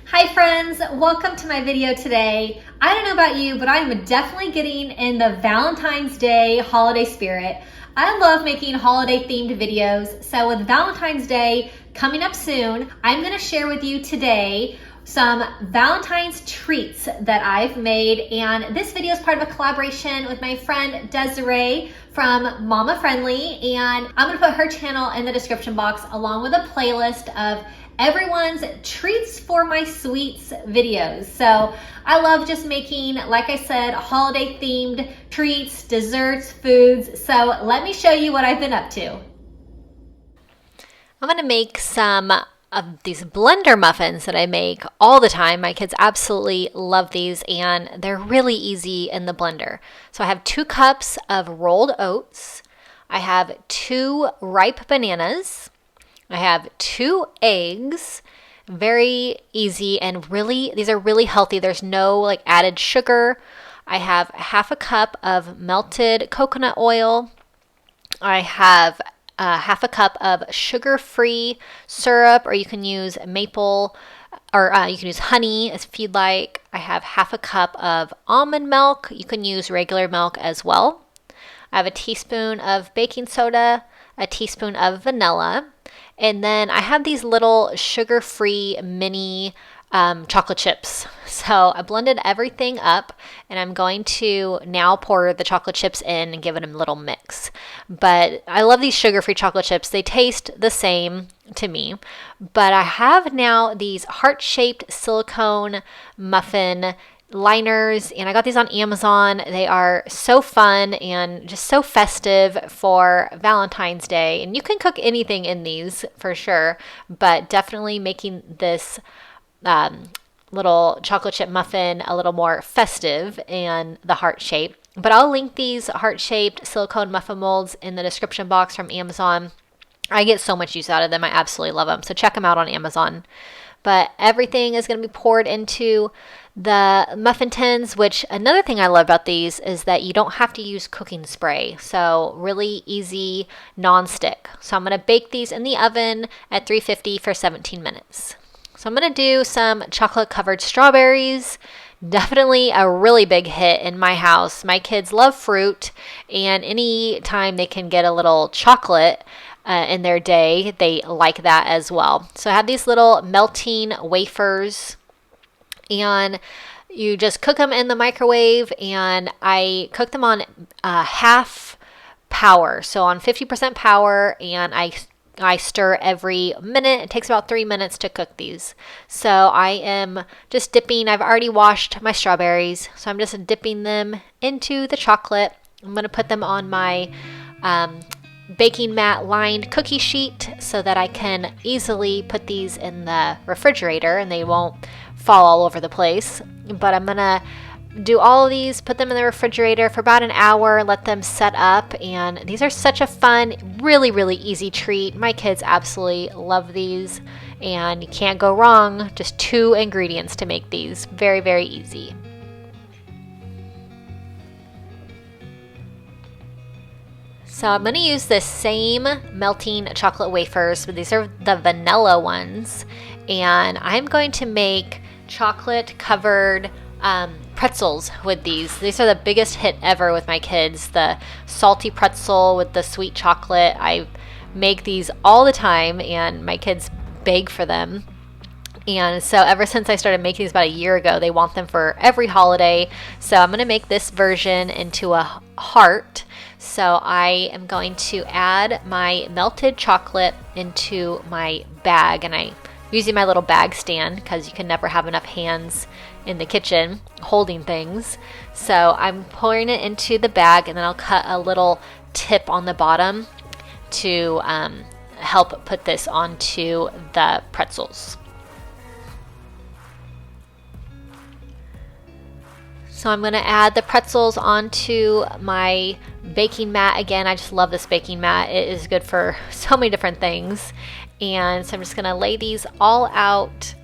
Hi friends, welcome to my video today. I don't know about you, but I'm definitely getting in the Valentine's Day holiday spirit. I love making holiday themed videos, so with Valentine's Day coming up soon, I'm gonna share with you today some Valentine's treats that I've made, and this video is part of a collaboration with my friend Desiree from Mama Friendly, and I'm gonna put her channel in the description box along with a playlist of everyone's treats for my sweets videos. So I love just making, like I said, holiday themed treats, desserts, foods. So let me show you what I've been up to. I'm gonna make some of these blender muffins that I make all the time. My kids absolutely love these and they're really easy in the blender. So I have 2 cups of rolled oats. I have 2 ripe bananas. I have 2 eggs, very easy and really, these are really healthy. There's no like added sugar. I have half a cup of melted coconut oil. I have half a cup of sugar-free syrup, or you can use maple, or you can use honey if you'd like. I have half a cup of almond milk. You can use regular milk as well. I have a teaspoon of baking soda, a teaspoon of vanilla. And then I have these little sugar-free mini chocolate chips. So I blended everything up and I'm going to now pour the chocolate chips in and give it a little mix. But I love these sugar-free chocolate chips. They taste the same to me. But I have now these heart-shaped silicone muffin liners, and I got these on Amazon. They are so fun and just so festive for Valentine's Day, and you can cook anything in these for sure, but definitely making this little chocolate chip muffin a little more festive and the heart shape. But I'll link these heart-shaped silicone muffin molds in the description box from Amazon. I get so much use out of them. I absolutely love them, so check them out on Amazon. But everything is going to be poured into the muffin tins, which another thing I love about these is that you don't have to use cooking spray. So really easy non-stick. So I'm going to bake these in the oven at 350 for 17 minutes. So I'm going to do some chocolate covered strawberries. Definitely a really big hit in my house. My kids love fruit, and any time they can get a little chocolate in their day, they like that as well. So I have these little melting wafers, and you just cook them in the microwave, and I cook them on half power, so on 50% power, and I stir every minute. It takes about 3 minutes to cook these. So I am just dipping, I've already washed my strawberries, so I'm just dipping them into the chocolate. I'm going to put them on my baking mat lined cookie sheet so that I can easily put these in the refrigerator and they won't fall all over the place. But I'm gonna do all of these, put them in the refrigerator for about an hour, let them set up, and these are such a fun, really easy treat. My kids absolutely love these, and you can't go wrong. Just 2 ingredients to make these. Very easy. So I'm going to use the same melting chocolate wafers, but these are the vanilla ones. And I'm going to make chocolate covered pretzels with these. These are the biggest hit ever with my kids. The salty pretzel with the sweet chocolate. I make these all the time and my kids beg for them. And so ever since I started making these about a year ago, they want them for every holiday. So I'm going to make this version into a heart. So I am going to add my melted chocolate into my bag, and I'm using my little bag stand because you can never have enough hands in the kitchen holding things. So I'm pouring it into the bag, and then I'll cut a little tip on the bottom to help put this onto the pretzels. So I'm going to add the pretzels onto my baking mat. Again, I just love this baking mat. It is good for so many different things. And so I'm just going to lay these all out.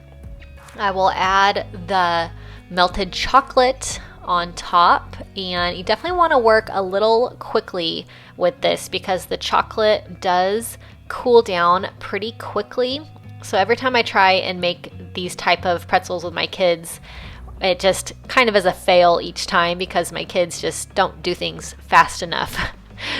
I will add the melted chocolate on top, and you definitely want to work a little quickly with this because the chocolate does cool down pretty quickly So every time I try and make these type of pretzels with my kids, it just kind of is a fail each time because my kids just don't do things fast enough.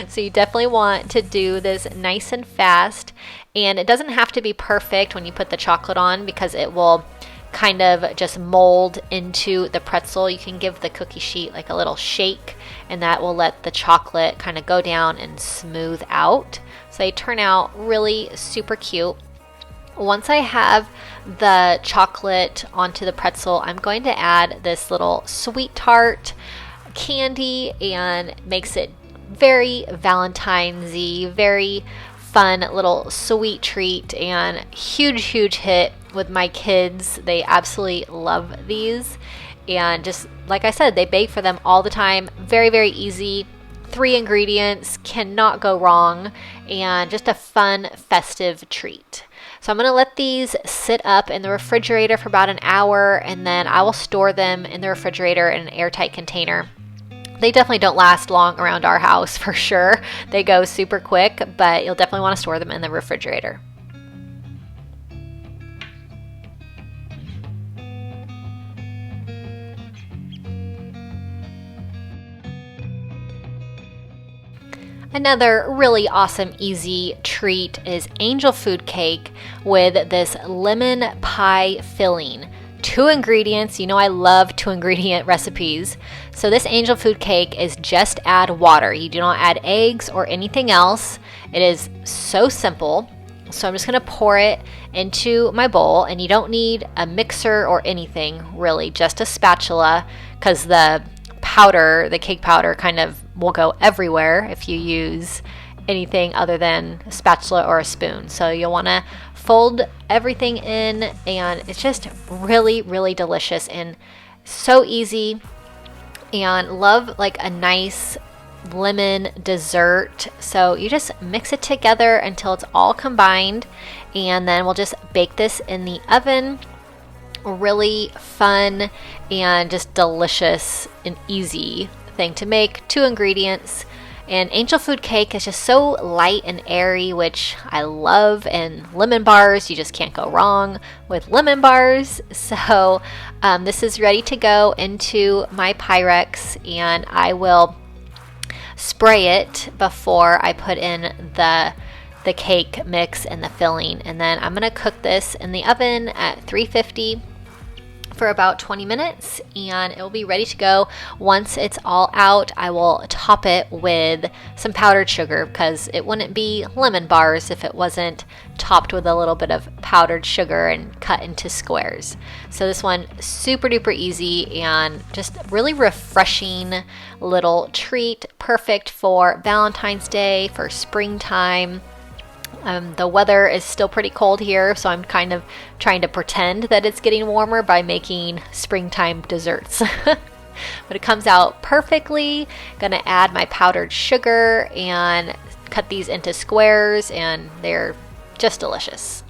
So you definitely want to do this nice and fast, and it doesn't have to be perfect when you put the chocolate on because it will kind of just mold into the pretzel. You can give the cookie sheet like a little shake, and that will let the chocolate kind of go down and smooth out. So they turn out really super cute. Once I have the chocolate onto the pretzel, I'm going to add this little sweet tart candy, and makes it very Valentine's-y, very fun little sweet treat, and huge hit with my kids. They absolutely love these, and just like I said, they bake for them all the time. Very easy. 3 ingredients, cannot go wrong, and just a fun festive treat. So I'm going to let these sit up in the refrigerator for about an hour, and then I will store them in the refrigerator in an airtight container. They definitely don't last long around our house for sure. They go super quick, but you'll definitely want to store them in the refrigerator. Another really awesome, easy treat is angel food cake with this lemon pie filling. 2 ingredients. You know I love 2 ingredient recipes. So this angel food cake is just add water. You do not add eggs or anything else. It is so simple. So I'm just going to pour it into my bowl, and you don't need a mixer or anything really, just a spatula, because the powder, the cake powder, kind of will go everywhere if you use anything other than a spatula or a spoon. So you'll want to fold everything in, and it's just really delicious and so easy, and love like a nice lemon dessert. So you just mix it together until it's all combined, and then we'll just bake this in the oven. Really fun and just delicious and easy thing to make. 2 ingredients. And angel food cake is just so light and airy, which I love. And lemon bars, you just can't go wrong with lemon bars. So this is ready to go into my Pyrex, and I will spray it before I put in the cake mix and the filling. And then I'm going to cook this in the oven at 350 for about 20 minutes, and it will be ready to go. Once it's all out, I will top it with some powdered sugar, because it wouldn't be lemon bars if it wasn't topped with a little bit of powdered sugar and cut into squares. So this one, super duper easy and just really refreshing little treat, perfect for Valentine's Day, for springtime. The weather is still pretty cold here, so I'm kind of trying to pretend that it's getting warmer by making springtime desserts. But it comes out perfectly. Gonna add my powdered sugar and cut these into squares, and they're just delicious.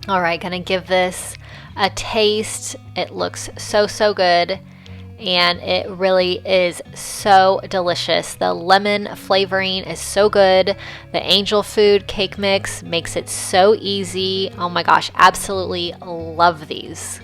All right, gonna give this a taste. It looks so good, and it really is so delicious. The lemon flavoring is so good. The angel food cake mix makes it so easy. Oh my gosh, absolutely love these.